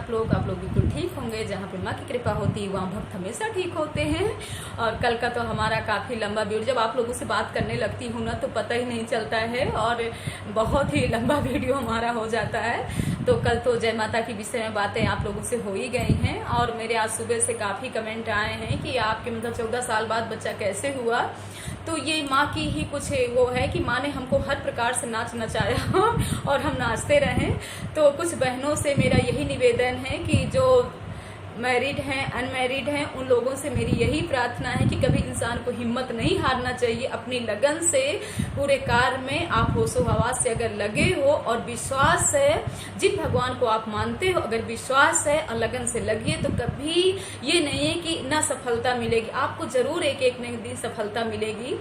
आप लोग बिल्कुल ठीक होंगे। जहाँ पे माँ की कृपा होती है वहाँ भक्त हमेशा ठीक होते हैं। और कल का तो हमारा काफ़ी लंबा वीडियो, जब आप लोगों से बात करने लगती हूँ ना तो पता ही नहीं चलता है और बहुत ही लंबा वीडियो हमारा हो जाता है। तो कल तो जय माता की विषय में बातें आप लोगों से हो ही गई हैं और मेरे आज सुबह से काफ़ी कमेंट आए हैं कि आपके मतलब 14 साल बाद बच्चा कैसे हुआ। तो ये माँ की ही कुछ वो है कि माँ ने हमको हर प्रकार से नाच नचाया और हम नाचते रहें। तो कुछ बहनों से मेरा यही निवेदन है कि जो मैरिड हैं अनमैरिड हैं उन लोगों से मेरी यही प्रार्थना है कि कभी इंसान को हिम्मत नहीं हारना चाहिए। अपनी लगन से पूरे कार्य में आप होशो हवास से अगर लगे हो और विश्वास है, जिन भगवान को आप मानते हो अगर विश्वास है और लगन से लगिए तो कभी ये नहीं है कि ना सफलता मिलेगी, आपको जरूर एक एक दिन सफलता मिलेगी।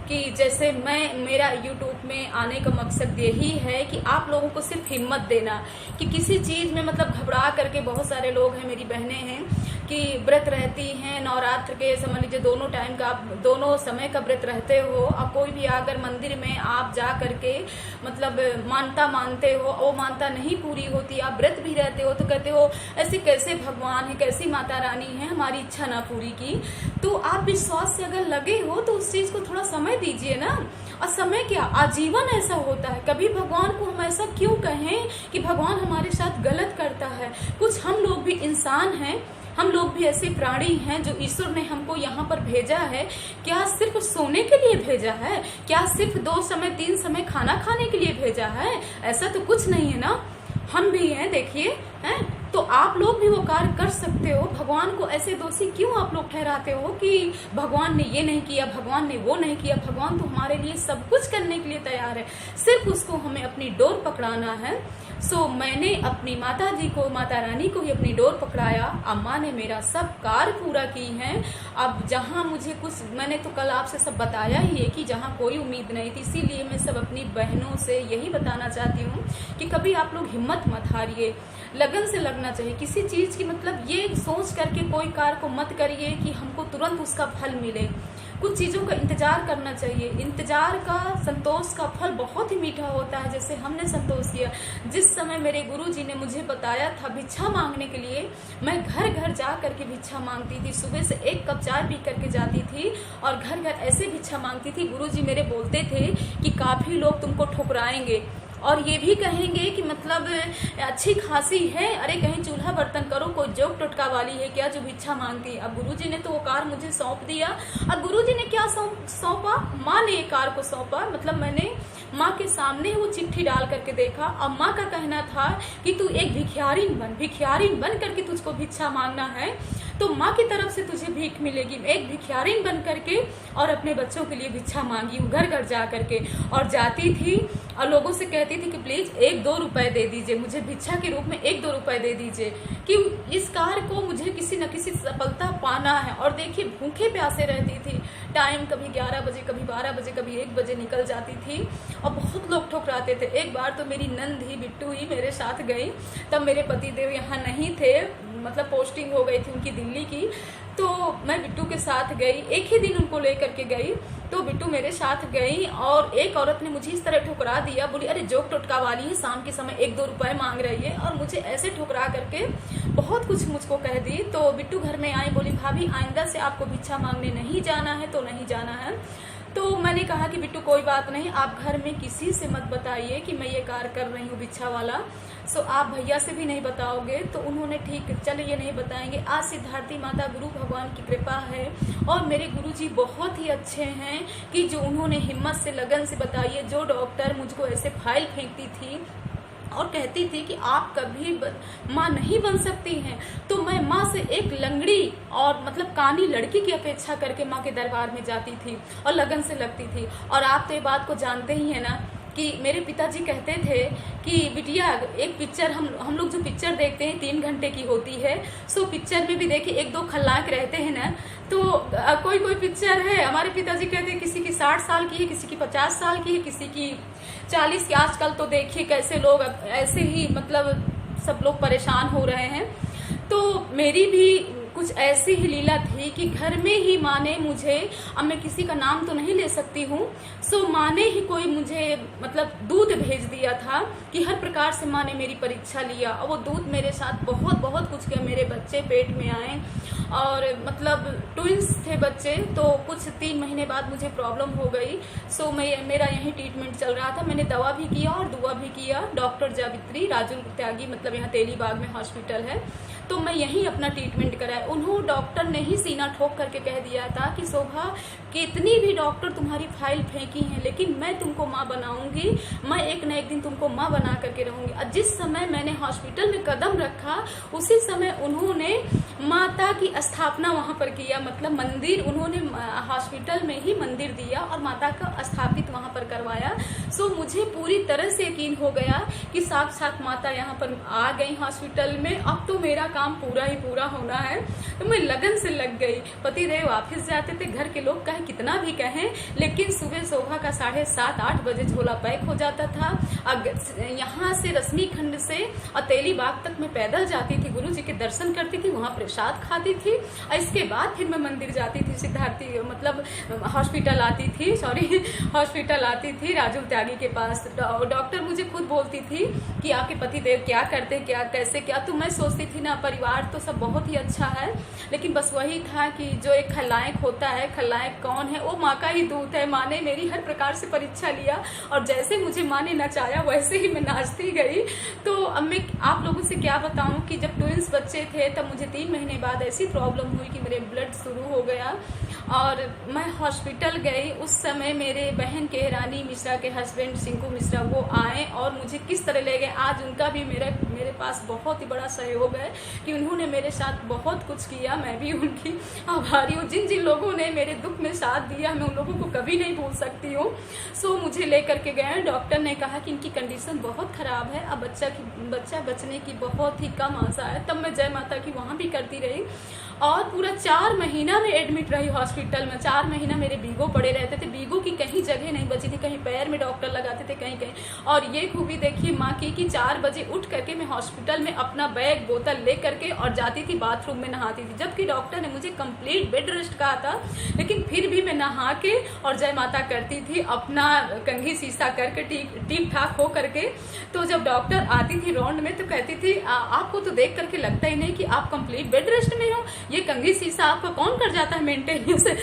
कि जैसे मेरा YouTube में आने का मकसद यही है कि आप लोगों को सिर्फ हिम्मत देना कि किसी चीज़ में मतलब घबरा करके, बहुत सारे लोग हैं मेरी बहनें हैं कि व्रत रहती हैं नवरात्र के, समझ लीजिए दोनों टाइम का, दोनों समय का व्रत रहते हो और कोई भी आकर मंदिर में आप जा करके मतलब मानता मानते हो, वो मानता नहीं पूरी होती, आप व्रत भी रहते हो तो कहते हो ऐसे कैसे भगवान है, कैसी माता रानी है हमारी इच्छा ना पूरी की। तो आप विश्वास से अगर लगे हो तो उस चीज़ को थोड़ा समय दीजिए ना। और समय क्या, आजीवन ऐसा होता है। कभी भगवान को हम ऐसा क्यों कहें कि भगवान हमारे साथ गलत करता है। कुछ हम लोग भी इंसान हैं, हम लोग भी ऐसे प्राणी हैं जो ईश्वर ने हमको यहाँ पर भेजा है। क्या सिर्फ सोने के लिए भेजा है? क्या सिर्फ 2 समय 3 समय खाना खाने के लिए भेजा है? ऐसा तो कुछ नहीं है ना, हम भी हैं देखिए हैं। तो आप लोग भी वो कार्य कर सकते हो। भगवान को ऐसे दोषी क्यों आप लोग ठहराते हो कि भगवान ने ये नहीं किया, भगवान ने वो नहीं किया। भगवान तो हमारे लिए सब कुछ करने के लिए तैयार है, सिर्फ उसको हमें अपनी डोर पकड़ाना है। सो मैंने अपनी माता जी को, माता रानी को ही अपनी डोर पकड़ाया। अम्मा ने मेरा सब कार्य पूरा की है। अब जहाँ मुझे कुछ, मैंने तो कल आपसे सब बताया ही है कि जहाँ कोई उम्मीद नहीं थी, इसीलिए मैं सब अपनी बहनों से यही बताना चाहती हूँ कि कभी आप लोग हिम्मत मत हारिए, लगन से लगना चाहिए किसी चीज की। मतलब ये सोच करके कोई कार्य को मत करिए कि हमको तुरंत उसका फल मिले। कुछ चीजों का इंतजार करना चाहिए। इंतजार का, संतोष का फल बहुत ही मीठा होता है। जैसे हमने संतोष किया, जिस समय मेरे गुरुजी ने मुझे बताया था भिक्षा मांगने के लिए, मैं घर घर जा करके भिक्षा मांगती थी। सुबह से 1 कप चाय पी करके जाती थी और घर घर ऐसे भिक्षा मांगती थी। गुरुजी मेरे बोलते थे कि काफी लोग तुमको ठुकराएंगे और ये भी कहेंगे कि मतलब अच्छी खासी है, अरे कहीं चूल्हा बर्तन करो, कोई जोक टोटका वाली है क्या जो भिक्षा मांगती। अब गुरुजी ने तो वो कार्य मुझे सौंप दिया। और गुरुजी ने क्या सौंपा, माँ ने ये कार्य को सौंपा। मतलब मैंने माँ के सामने वो चिट्ठी डाल करके देखा और माँ का कहना था कि तू एक भिखारिन बन करके तुझको भिक्षा मांगना है तो माँ की तरफ से तुझे भीख मिलेगी। एक भिखारिन बन करके और अपने बच्चों के लिए भिक्षा मांगी हूँ घर घर जा करके। और जाती थी और लोगों से कहती थी कि प्लीज 1-2 रुपए दे दीजिए, मुझे भिक्षा के रूप में 1-2 रुपए दे दीजिए कि इस कार्य को मुझे किसी न किसी सफलता पाना है। और देखिए भूखे प्यासे रहती थी, टाइम कभी 11 बजे, कभी 12 बजे, कभी 1 बजे निकल जाती थी और बहुत लोग ठुकराते थे। एक बार तो मेरी नंद ही, बिट्टू ही मेरे साथ गई, तब मेरे पतिदेव यहाँ नहीं थे, मतलब पोस्टिंग हो गई थी उनकी दिल्ली की। तो मैं बिट्टू के साथ गई, एक ही दिन उनको लेकर के गई, तो बिट्टू मेरे साथ गई और एक औरत ने मुझे इस तरह ठुकरा दिया, बोली अरे जोक टोटका वाली है, शाम के समय 1-2 रुपए मांग रही है। और मुझे ऐसे ठुकरा करके बहुत कुछ मुझको कह दी। तो बिट्टू घर में आई, बोली भाभी आइंदा से आपको भिक्षा मांगने नहीं जाना है तो नहीं जाना है। तो मैंने कहा कि बिट्टू कोई बात नहीं, आप घर में किसी से मत बताइए कि मैं ये कार्य कर रही हूँ भिक्षा वाला। सो आप भैया से भी नहीं बताओगे। तो उन्होंने ठीक चले ये नहीं बताएंगे। आज सिद्धार्थी माता गुरु भगवान की कृपा है और मेरे गुरुजी बहुत ही अच्छे हैं कि जो उन्होंने हिम्मत से, लगन से बताई है। जो डॉक्टर मुझको ऐसे फाइल फेंकती थी और कहती थी कि आप कभी माँ नहीं बन सकती हैं, तो मैं माँ से एक लंगड़ी और मतलब कानी लड़की की अपेक्षा करके माँ के दरबार में जाती थी और लगन से लगती थी। और आप तो ये बात को जानते ही है ना कि मेरे पिताजी कहते थे कि बिटिया एक पिक्चर, हम लोग जो पिक्चर देखते हैं 3 घंटे की होती है, सो पिक्चर में भी देखिए 1-2 खलनायक रहते हैं ना, तो कोई पिक्चर है, हमारे पिताजी कहते हैं किसी की 60 साल की है, किसी की 50 साल की है, किसी की 40 की। आजकल तो देखिए कैसे लोग ऐसे ही मतलब सब लोग परेशान हो रहे हैं। तो मेरी भी कुछ ऐसी ही लीला थी कि घर में ही माँ ने मुझे, अब मैं किसी का नाम तो नहीं ले सकती हूँ, सो माँ ने ही कोई मुझे मतलब दूध भेज दिया था कि हर प्रकार से माँ ने मेरी परीक्षा लिया और वो दूध मेरे साथ बहुत बहुत कुछ किया। मेरे बच्चे पेट में आए और मतलब ट्विंस थे बच्चे, तो कुछ 3 महीने बाद मुझे प्रॉब्लम हो गई। सो मेरा यहीं ट्रीटमेंट चल रहा था। मैंने दवा भी किया और दुआ भी किया। डॉक्टर जावित्री राजुल त्यागी, मतलब यहाँ तेलीबाग में हॉस्पिटल है, तो मैं यहीं अपना ट्रीटमेंट कराया। उन्होंने डॉक्टर ने ही सीना ठोक करके कह दिया था कि शोभा, कितनी भी डॉक्टर तुम्हारी फाइल फेंकी है लेकिन मैं तुमको माँ बनाऊंगी, मैं एक न एक दिन तुमको माँ बना करके रहूंगी। और जिस समय मैंने हॉस्पिटल में कदम रखा उसी समय उन्होंने माता की स्थापना वहां पर किया, मतलब मंदिर उन्होंने हॉस्पिटल में ही मंदिर दिया और माता का स्थापित वहां पर करवाया। सो मुझे पूरी तरह से यकीन हो गया कि साक्षात माता यहाँ पर आ गई हॉस्पिटल में, अब तो मेरा काम पूरा ही पूरा होना है। तो मैं लगन से लग गई। पतिदेव ऑफिस जाते थे, घर के लोग कहे कितना भी कहें, लेकिन सुबह शोभा का 7:30-8 बजे झोला पैक हो जाता था। यहाँ से रश्मि खंड से और तेलीबाग तक मैं पैदल जाती थी, गुरु जी के दर्शन करती थी, वहां प्रसाद खाती थी और इसके बाद फिर मैं मंदिर जाती थी, सिद्धार्थी मतलब हॉस्पिटल आती थी राजुल त्यागी के पास। डॉक्टर मुझे खुद बोलती थी कि आपके पतिदेव क्या करते, क्या कैसे क्या, तो मैं सोचती थी ना परिवार तो सब बहुत ही अच्छा है, लेकिन बस वही था कि जो एक खलनायक होता है, खलनायक कौन है, वो माँ का ही दूत है। माँ ने मेरी हर प्रकार से परीक्षा लिया और जैसे मुझे माँ ने नचाया वैसे ही मैं नाचती गई। तो अब मैं आप लोगों से क्या बताऊं कि जब ट्विंस बच्चे थे तब मुझे 3 महीने बाद ऐसी प्रॉब्लम हुई कि मेरे ब्लड शुरू हो गया और मैं हॉस्पिटल गई। उस समय मेरे बहन के रानी मिश्रा के हस्बैंड सिंकू मिश्रा वो आए और मुझे किस तरह ले गए। आज उनका भी मेरे पास बहुत ही बड़ा सहयोग है कि उन्होंने मेरे साथ बहुत कुछ किया। मैं भी उनकी आभारी हूँ। जिन जिन लोगों ने मेरे दुख में साथ दिया मैं उन लोगों को कभी नहीं भूल सकती हूँ। सो मुझे लेकर के गए। डॉक्टर ने कहा कि इनकी कंडीशन बहुत खराब है, अब बच्चा बचने की बहुत ही कम आशा है। तब मैं जय माता की वहाँ भी करती रही और पूरा 4 महीना में एडमिट रही हॉस्पिटल में। 4 महीना मेरे बीगो पड़े रहते थे, बीगो की कहीं जगह नहीं बची थी, कहीं पैर में डॉक्टर लगाते थे, कहीं कहीं। और ये खूबी देखिए माँ की कि 4 बजे उठ करके मैं हॉस्पिटल में अपना बैग बोतल ले करके और जाती थी बाथरूम में नहाती थी, जबकि डॉक्टर ने मुझे कंप्लीट बेड रेस्ट कहा था, लेकिन फिर भी मैं नहा के और जय माता करती थी, अपना कंघी शीशा करके ठीक ठाक हो करके। तो जब डॉक्टर आती थी राउंड में तो कहती थी आपको तो देख करके लगता ही नहीं कि आप कंप्लीट बेड रेस्ट में हो, ये कंघी शीशा आपका कौन कर जाता है मेंटेन से।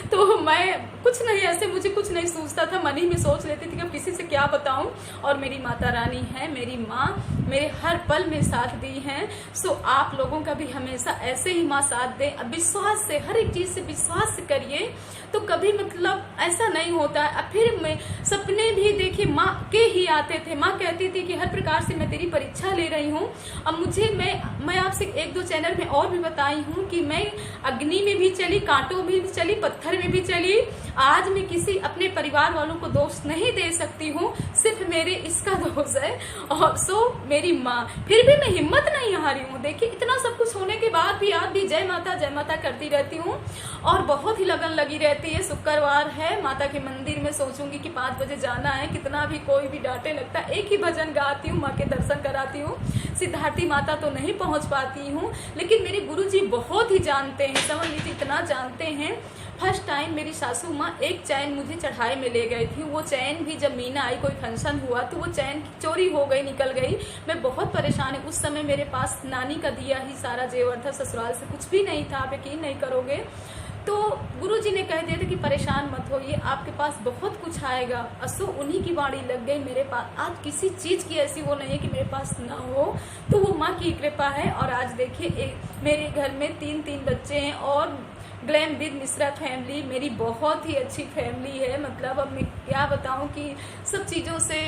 तो मैं कुछ नहीं, ऐसे मुझे कुछ नहीं सोचता था, मन ही में सोच लेती थी कि किसी से क्या बताऊं। और मेरी माता रानी है, मेरी माँ मेरे हर पल में साथ दी है। सो आप लोगों का भी हमेशा ऐसे ही माँ साथ दे, विश्वास से, हर एक चीज से विश्वास करिए तो कभी मतलब ऐसा नहीं होता है। अब फिर मैं सपने भी देखिए माँ के ही आते थे। माँ कहती थी कि हर प्रकार से मैं तेरी परीक्षा ले रही हूँ। अब मुझे मैं आपसे 1-2 चैनल में और भी बताई हूँ कि मैं अग्नि में भी चली, कांटों में भी चली, पत्थर में भी चली। आज मैं किसी अपने परिवार वालों को दोष नहीं दे सकती हूँ, सिर्फ मेरे इसका दोष है। और सो मेरी माँ, फिर भी मैं हिम्मत नहीं हारी हूँ। देखिए इतना सब कुछ होने के बाद भी आज भी जय माता करती रहती हूँ और बहुत ही लगन लगी रहती है। शुक्रवार है, माता के मंदिर में सोचूंगी कि 5 बजे जाना है, कितना भी कोई भी डांटे लगता है, एक ही भजन गाती हूँ, माँ के दर्शन कराती हूँ। सिद्धार्थी माता तो नहीं पहुंच पाती हूँ, लेकिन मेरे गुरुजी बहुत ही जानते हैं, समझ लीजिए इतना जानते हैं। फर्स्ट टाइम मेरी सासू माँ एक चैन मुझे चढ़ाई में ले गई थी। वो चैन भी जब मीना आई, कोई फंक्शन हुआ तो वो चैन चोरी हो गई, निकल गई। मैं बहुत परेशान है। उस समय मेरे पास नानी का दिया ही सारा जेवर था, ससुराल से कुछ भी नहीं था, आप यकीन नहीं करोगे। तो गुरुजी ने कह दिया था कि परेशान मत होइए, आपके पास बहुत कुछ आएगा। असो उन्हीं की बाड़ी लग गई मेरे पास। आज किसी चीज की ऐसी वो नहीं है कि मेरे पास ना हो, तो वो माँ की कृपा है। और आज देखिए मेरे घर में 3 बच्चे हैं और ग्लैम विद मिश्रा फैमिली मेरी बहुत ही अच्छी फैमिली है। मतलब अब मैं क्या बताऊं कि सब चीजों से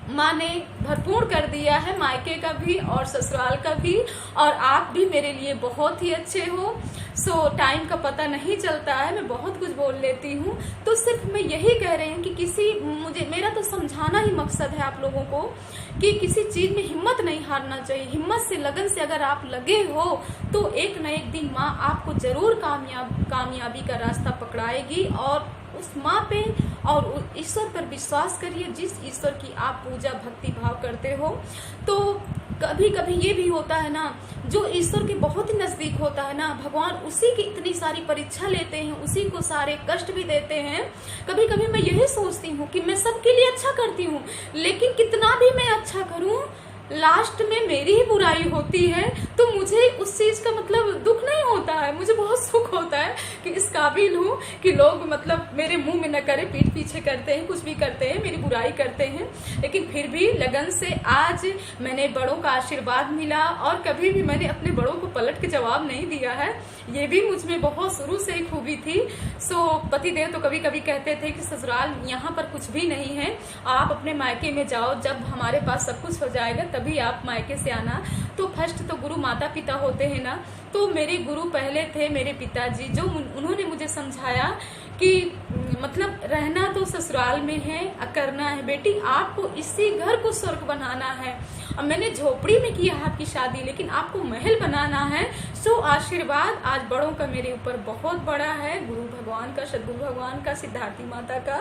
माँ ने भरपूर कर दिया है, मायके का भी और ससुराल का भी। और आप भी मेरे लिए बहुत ही अच्छे हो। सो टाइम का पता नहीं चलता है, मैं बहुत कुछ बोल लेती हूँ। तो सिर्फ मैं यही कह रही हूँ कि मेरा तो समझाना ही मकसद है आप लोगों को कि किसी चीज में हिम्मत नहीं हारना चाहिए। हिम्मत से, लगन से अगर आप लगे हो तो एक न एक दिन माँ आपको जरूर कामयाबी का रास्ता पकड़ाएगी। और उस माँ पे और ईश्वर पर विश्वास करिए, जिस ईश्वर की आप पूजा भक्ति भाव करते हो। तो कभी कभी ये भी होता है ना, जो ईश्वर के बहुत ही नजदीक होता है ना, भगवान उसी की इतनी सारी परीक्षा लेते हैं, उसी को सारे कष्ट भी देते हैं। कभी कभी मैं यही सोचती हूँ कि मैं सबके लिए अच्छा करती हूँ, लेकिन कितना भी मैं अच्छा करूँ, लास्ट में मेरी ही बुराई होती है। तो मुझे उस चीज का मतलब दुख नहीं होता है, मुझे बहुत सुख होता है कि इस काबिल हूँ कि लोग मतलब मेरे मुंह में न करे, पीठ पीछे करते हैं, कुछ भी करते हैं, मेरी बुराई करते हैं, लेकिन फिर भी लगन से आज मैंने बड़ों का आशीर्वाद मिला और कभी भी मैंने अपने बड़ों को पलट के जवाब नहीं दिया है। ये भी मुझ में बहुत शुरू से ही खूबी थी। सो पतिदेव तो कभी कभी कहते थे कि ससुराल यहाँ पर कुछ भी नहीं है, आप अपने मायके में जाओ, जब हमारे पास सब कुछ हो जाएगा तभी आप मायके से आना। तो फर्स्ट तो गुरु माता पिता होते हैं ना, तो मेरे गुरु पहले थे मेरे पिताजी, जो उन्होंने मुझे समझाया कि मतलब रहना तो ससुराल में है, करना है बेटी, आपको इसी घर को स्वर्ग बनाना है। अब मैंने झोपड़ी में किया आपकी शादी, लेकिन आपको महल बनाना है। सो आशीर्वाद आज बड़ों का मेरे ऊपर बहुत बड़ा है, गुरु भगवान का, सदगुरु भगवान का, सिद्धार्थी माता का।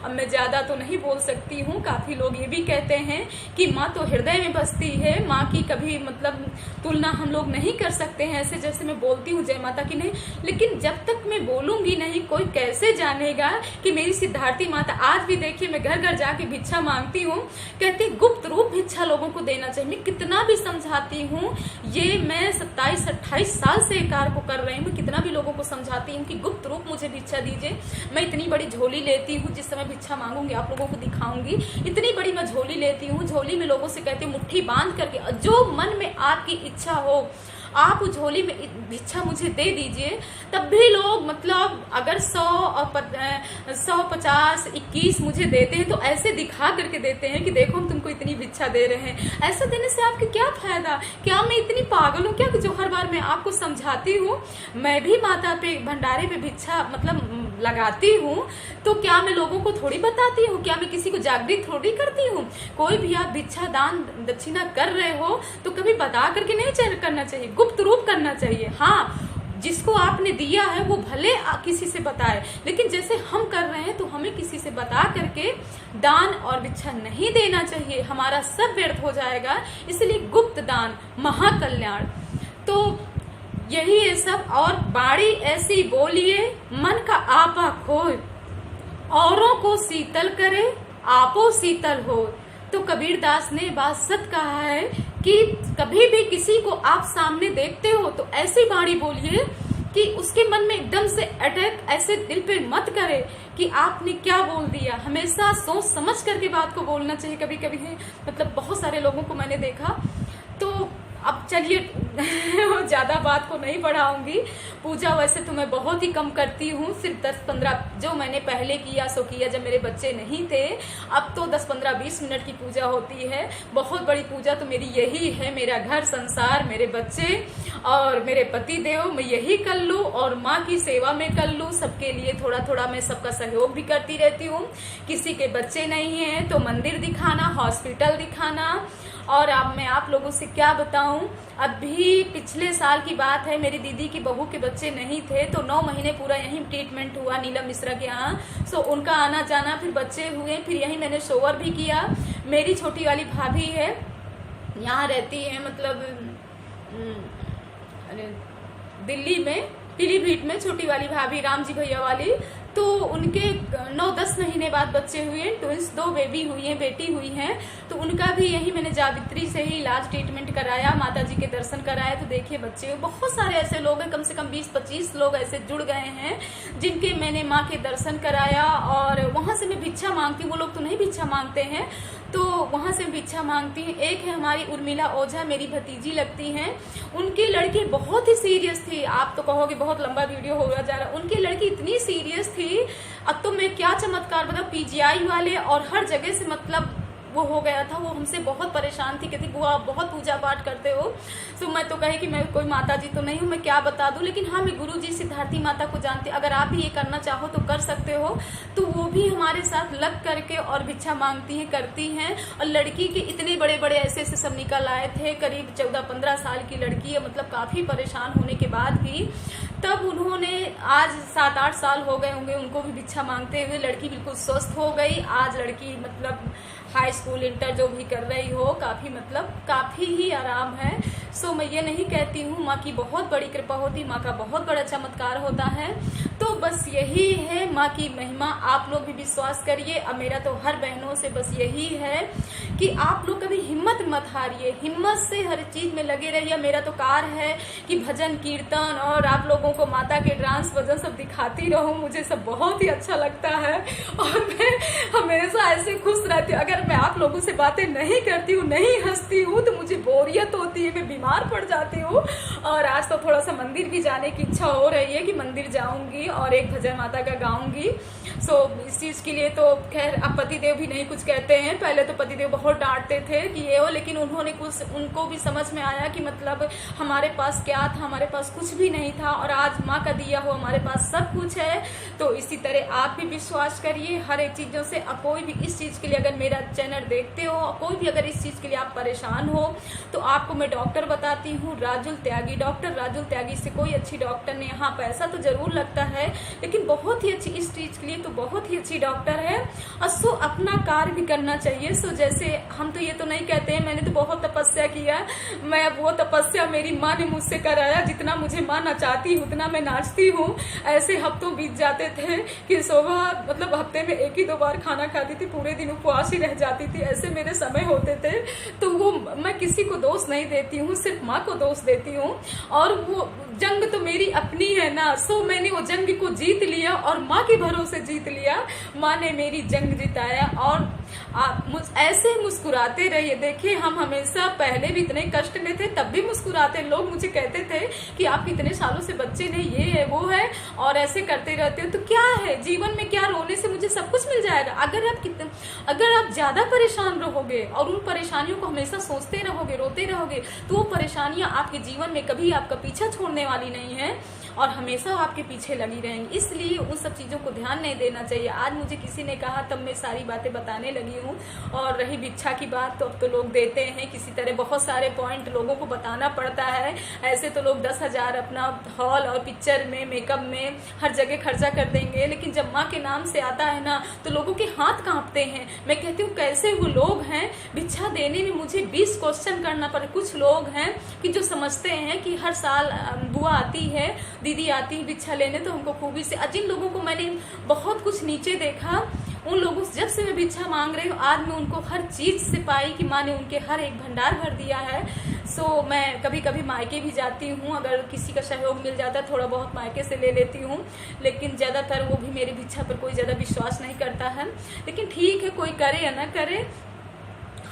अब मैं ज्यादा तो नहीं बोल सकती हूँ। काफी लोग ये भी कहते हैं कि माँ तो हृदय में बसती है, माँ की कभी मतलब तुलना हम लोग नहीं कर सकते हैं ऐसे जैसे मैं बोलती हूँ जय माता की, नहीं। लेकिन जब तक मैं बोलूंगी नहीं, कोई कैसे जानेगा कि मेरी सिद्धार्थी माता। आज भी देखिए मैं घर घर जाके भिक्षा मांगती हूँ, कहती गुप्त रूप भिक्षा लोगों को देना चाहिए। मैं कितना भी समझाती हूँ, ये मैं 27-28 साल से कार्य को कर रही हूँ, कितना भी लोगों को समझाती हूँ कि गुप्त रूप मुझे भिक्षा दीजिए। मैं इतनी बड़ी झोली लेती हूँ, जिस समय भिक्षा मांगूंगी आप लोगों को दिखाऊंगी, इतनी बड़ी मैं झोली लेती हूँ। झोली में लोगों से कहती हूँ मुट्ठी बांध करके, जो मन में आपकी इच्छा हो आप उस झोली में भिक्षा मुझे दे दीजिए। तब भी लोग मतलब अगर 100 और 150, 21 मुझे देते हैं तो ऐसे दिखा करके देते हैं कि देखो हम तुमको इतनी भिक्षा दे रहे हैं। ऐसा देने से आपके क्या फायदा? क्या मैं इतनी पागल हूँ क्या जो हर बार मैं आपको समझाती हूँ? मैं भी माता पे भंडारे पे भिक्षा मतलब लगाती हूँ, तो क्या मैं लोगों को थोड़ी बताती हूँ? क्या मैं किसी को जागृत थोड़ी करती हूँ? कोई भी आप भिक्षा दान दक्षिणा कर रहे हो तो कभी बता करके नहीं करना चाहिए, गुप्त रूप करना चाहिए। हाँ, जिसको आपने दिया है वो भले किसी से बताए, लेकिन जैसे हम कर रहे हैं तो हमें किसी से बता करके दान और भिक्षा नहीं देना चाहिए, हमारा सब व्यर्थ हो जाएगा। इसलिए गुप्त दान महाकल्याण। तो यही है सब। और बाड़ी ऐसी बोलिए मन का आपा खोए, औरों को शीतल करे आपो शीतल हो। तो कबीर दास ने बात सच कहा है कि कभी भी किसी को आप सामने देखते हो तो ऐसी बाणी बोलिए कि उसके मन में एकदम से अटैक ऐसे दिल पे मत करे कि आपने क्या बोल दिया। हमेशा सोच समझ करके बात को बोलना चाहिए। कभी कभी है मतलब बहुत सारे लोगों को मैंने देखा। तो अब चलिए ज्यादा बात को नहीं बढ़ाऊंगी। पूजा वैसे तो मैं बहुत ही कम करती हूँ, सिर्फ 10-15 जो मैंने पहले किया सो किया जब मेरे बच्चे नहीं थे। अब तो 10-15-20 मिनट की पूजा होती है। बहुत बड़ी पूजा तो मेरी यही है, मेरा घर संसार, मेरे बच्चे और मेरे पति देव, मैं यही कर लूँ और माँ की सेवा में कर लूँ। सबके लिए थोड़ा थोड़ा मैं सबका सहयोग भी करती रहती हूँ। किसी के बच्चे नहीं है तो मंदिर दिखाना, हॉस्पिटल दिखाना। और अब मैं आप लोगों से क्या बताऊं, अभी पिछले साल की बात है, मेरी दीदी की बहू के बच्चे नहीं थे तो 9 महीने पूरा यहीं ट्रीटमेंट हुआ नीलम मिश्रा के यहाँ। सो उनका आना जाना, फिर बच्चे हुए, फिर यहीं मैंने शोवर भी किया। मेरी छोटी वाली भाभी है, यहाँ रहती है मतलब दिल्ली में, पीलीभीत में, छोटी वाली भाभी राम जी भैया वाली। तो उनके 9-10 महीने बाद बच्चे हुए, ट्विंस 2 बेबी हुई हैं, बेटी हुई हैं। तो उनका भी यही मैंने जावित्री से ही इलाज ट्रीटमेंट कराया, माता जी के दर्शन कराए। तो देखिए बच्चे, बहुत सारे ऐसे लोग हैं, कम से कम 20-25 लोग ऐसे जुड़ गए हैं जिनके मैंने माँ के दर्शन कराया। और वहां से मैं भिक्षा मांगती हूँ, वो लोग तो नहीं भिक्षा मांगते हैं, तो वहां से भिक्षा मांगती हूँ। एक है हमारी उर्मिला ओझा, मेरी भतीजी लगती हैं। उनकी लड़की बहुत ही सीरियस थी, आप तो कहोगे बहुत लंबा वीडियो हो जा रहा है। उनकी लड़की इतनी सीरियस थी, अब तो मैं क्या चमत्कार बताऊं, पीजीआई वाले और हर जगह से मतलब वो हो गया था। वो हमसे बहुत परेशान थी, कहती बुआ आप बहुत पूजा पाठ करते हो। तो मैं तो कहे कि मैं कोई माता जी तो नहीं हूँ, मैं क्या बता दूं। लेकिन हाँ, मैं गुरु जी सिद्धार्थी माता को जानती, अगर आप भी ये करना चाहो तो कर सकते हो। तो वो भी हमारे साथ लग करके और भिक्षा मांगती है, करती हैं। और लड़की के इतने बड़े बड़े ऐसे ऐसे सब निकल आए थे, करीब 14-15 साल की लड़की है, मतलब काफी परेशान होने के बाद भी तब उन्होंने, आज 7-8 साल हो गए होंगे उनको भी भिक्षा मांगते हुए, लड़की बिल्कुल स्वस्थ हो गई। आज लड़की मतलब हाई स्कूल इंटर जो भी कर रही हो, काफी ही आराम है। सो मैं ये नहीं कहती हूँ माँ की बहुत बड़ी कृपा होती, माँ का बहुत बड़ा चमत्कार होता है। तो बस यही है माँ की महिमा, आप लोग भी विश्वास करिए। अब मेरा तो हर बहनों से बस यही है कि आप लोग कभी हिम्मत मत हारिए, हिम्मत से हर चीज में लगे रहिए। मेरा तो कार्य है कि भजन कीर्तन और आप लोगों को माता के डांस वजन सब दिखाती रहूं, मुझे सब बहुत ही अच्छा लगता है और मैं हमेशा ऐसे खुश रहती हूँ। अगर मैं आप लोगों से बातें नहीं करती हूँ, नहीं हंसती हूँ, तो मुझे बोरियत होती है, मैं बीमार पड़ जाती हूँ। और आज तो थोड़ा सा मंदिर भी जाने की इच्छा हो रही है कि मंदिर जाऊंगी और एक भजन माता का गाऊंगी। सो इस चीज के लिए तो खैर अब पतिदेव भी नहीं कुछ कहते हैं। पहले तो पतिदेव बहुत डांटते थे कि ये हो, लेकिन उनको भी समझ में आया कि मतलब हमारे पास क्या था, हमारे पास कुछ भी नहीं था और आज माँ का दिया हो हमारे पास सब कुछ है। तो इसी तरह आप भी विश्वास करिए हर एक चीजों से। कोई भी इस चीज के लिए अगर मेरा चैनल देखते हो, कोई भी अगर इस चीज के लिए आप परेशान हो, तो आपको मैं डॉक्टर बताती हूँ, राजुल त्यागी, डॉक्टर राजुल त्यागी से कोई अच्छी डॉक्टर ने, यहाँ पैसा तो जरूर लगता है लेकिन बहुत ही अच्छी, इस चीज के लिए तो बहुत ही अच्छी डॉक्टर है। और सो अपना कार्य भी करना चाहिए। सो जैसे हम तो ये तो नहीं कहते हैं, मैंने तो बहुत तपस्या किया, मैं वो तपस्या मेरी माँ ने मुझसे कराया, जितना मुझे माँ नचाती उतना मैं नाचती हूँ। ऐसे हफ्तों बीत जाते थे कि सुबह मतलब हफ्ते में 1 ही 2 बार खाना खाती थी, पूरे दिन उपवास ही रह जाती थी, ऐसे मेरे समय होते थे। तो वो मैं किसी को दोष नहीं देती हूँ, सिर्फ माँ को दोष देती हूँ। और वो जंग तो मेरी अपनी है ना, सो मैंने वो जंग को जीत लिया और माँ के भरोसे जीत लिया। माँ ने मेरी जंग जिताया और आप ऐसे मुस्कुराते रहिए। देखिए हम हमेशा पहले भी इतने कष्ट में थे तब भी मुस्कुराते। लोग मुझे कहते थे कि आप इतने सालों से बच्चे नहीं, ये है वो है और ऐसे करते रहते हो, तो क्या है जीवन में, क्या रोने से मुझे सब कुछ मिल जाएगा? अगर आप ज्यादा परेशान रहोगे और उन परेशानियों को हमेशा सोचते रहोगे, रोते रहोगे, तो वो परेशानियां आपके जीवन में कभी आपका पीछा छोड़ने वाली नहीं है और हमेशा आपके पीछे लगी रहेंगी। इसलिए उन सब चीजों को ध्यान नहीं देना चाहिए। आज मुझे किसी ने कहा तब मैं सारी बातें बताने लगी हूँ। और रही भिक्षा की बात, तो अब तो लोग देते हैं किसी तरह, बहुत सारे पॉइंट लोगों को बताना पड़ता है। ऐसे तो लोग 10,000 अपना हॉल और पिक्चर में, मेकअप में हर जगह खर्चा कर देंगे, लेकिन जब माँ के नाम से आता है ना तो लोगों के हाथ कांपते हैं। मैं कहती हूँ कैसे वो लोग हैं, भिक्षा देने में मुझे 20 क्वेश्चन करना पड़े। कुछ लोग हैं कि जो समझते हैं कि हर साल बुआ आती है, दीदी आती है भिक्षा लेने, तो हमको खूबी से, जिन लोगों को मैंने बहुत कुछ नीचे देखा, उन लोगों से जब से मैं भिक्षा मांग रही हूँ, आज मैं उनको हर चीज से पाई कि माँ ने उनके हर एक भंडार भर दिया है। सो मैं कभी कभी मायके भी जाती हूँ, अगर किसी का सहयोग मिल जाता है थोड़ा बहुत मायके से ले लेती हूँ, लेकिन ज्यादातर वो भी मेरी भिक्षा पर कोई ज्यादा विश्वास नहीं करता है। लेकिन ठीक है, कोई करे या ना करे,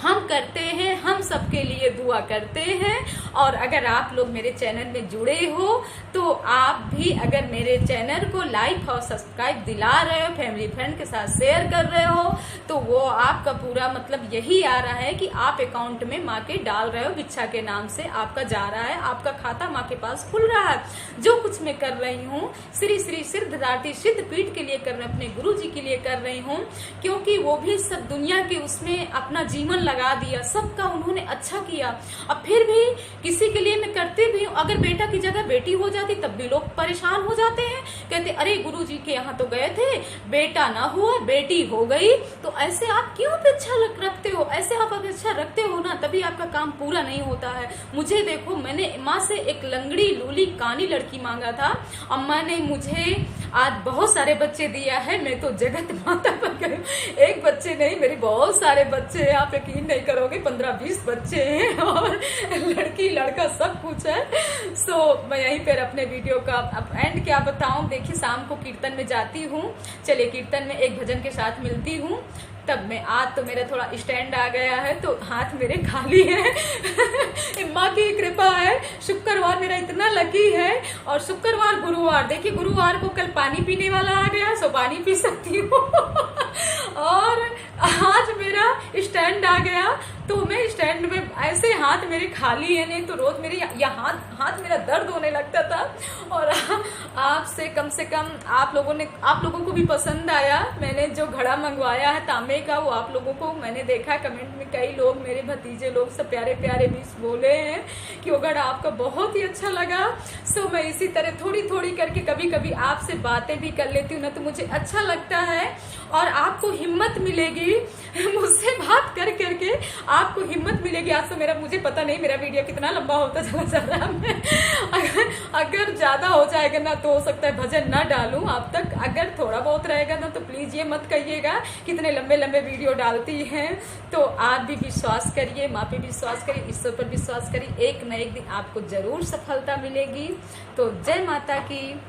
हम करते हैं, हम सबके लिए दुआ करते हैं। और अगर आप लोग मेरे चैनल में जुड़े हो तो आप भी अगर मेरे चैनल को लाइक और सब्सक्राइब दिला रहे हो, फैमिली फ्रेंड के साथ शेयर कर रहे हो, तो वो आपका पूरा मतलब यही आ रहा है कि आप अकाउंट में माँ के डाल रहे हो, भिक्षा के नाम से आपका जा रहा है, आपका खाता माँ के पास खुल रहा है। जो कुछ मैं कर रही हूँ श्री श्री सिद्धिदात्री सिद्ध पीठ के लिए कर रही हूँ, अपने गुरु जी के लिए कर रही हूँ, क्योंकि वो भी सब दुनिया के उसमें अपना जीवन लगा दिया, सबका उन्होंने अच्छा किया। अब फिर भी किसी के लिए मैं करती भी हूँ। अगर बेटा की जगह बेटी हो जाती तब भी लोग परेशान हो जाते हैं, कहते अरे गुरुजी के यहाँ तो गए थे, बेटा ना हुआ बेटी हो गई, तो ऐसे आप क्यों अपेक्षा रखते हो? ऐसे आप अपेक्षा रखते हो ना, तभी आपका काम पूरा नहीं होता है। मुझे देखो, मैंने माँ से एक लंगड़ी लूली कानी लड़की मांगा था, अम्मा ने मुझे आज बहुत सारे बच्चे दिया है। मैं तो जगत माता पर गई, एक बच्चे नहीं, मेरे बहुत सारे बच्चे हैं, आप यकीन नहीं करोगे, 15-20 बच्चे हैं और लड़की लड़का सब कुछ है। सो मैं यहीं पर अपने वीडियो का अब एंड क्या बताऊं। देखिए शाम को कीर्तन में जाती हूँ, चलिए कीर्तन में एक भजन के साथ मिलती हूँ। तब मैं आज तो मेरा थोड़ा स्टैंड आ गया है तो हाथ मेरे खाली है माँ की कृपा है। शुक्रवार मेरा इतना लकी है और शुक्रवार गुरुवार, देखिए गुरुवार को कल पानी पीने वाला आ गया, सो पानी पी सकती हूँ और आज मेरा स्टैंड आ गया तो मैं स्टैंड में ऐसे हाथ मेरे खाली है, नहीं तो रोज मेरे हाथ मेरा दर्द होने लगता था। और आपसे कम से कम आप लोगों को भी पसंद आया। मैंने जो घड़ा मंगवाया है तांबे का, वो आप लोगों को मैंने देखा कमेंट में कई लोग, मेरे भतीजे लोग सब प्यारे प्यारे भी बोले हैं कि वो घड़ा आपका बहुत ही अच्छा लगा। सो मैं इसी तरह थोड़ी थोड़ी करके कभी कभी आपसे बातें भी कर लेती हूँ ना, तो मुझे अच्छा लगता है और आपको हिम्मत मिलेगी मुझसे बात कर करके, आपको हिम्मत मिलेगी। आज तो मुझे पता नहीं मेरा वीडियो कितना लंबा होता चला जा रहा है। अगर ज्यादा हो जाएगा ना तो हो सकता है भजन ना डालूं आप तक। अगर थोड़ा बहुत रहेगा ना तो प्लीज ये मत कहिएगा कितने लंबे लंबे वीडियो डालती हैं। तो आप भी विश्वास करिए, माँ पे विश्वास करिए, ईश्वर पर विश्वास करिए, एक न एक दिन आपको जरूर सफलता मिलेगी। तो जय माता की।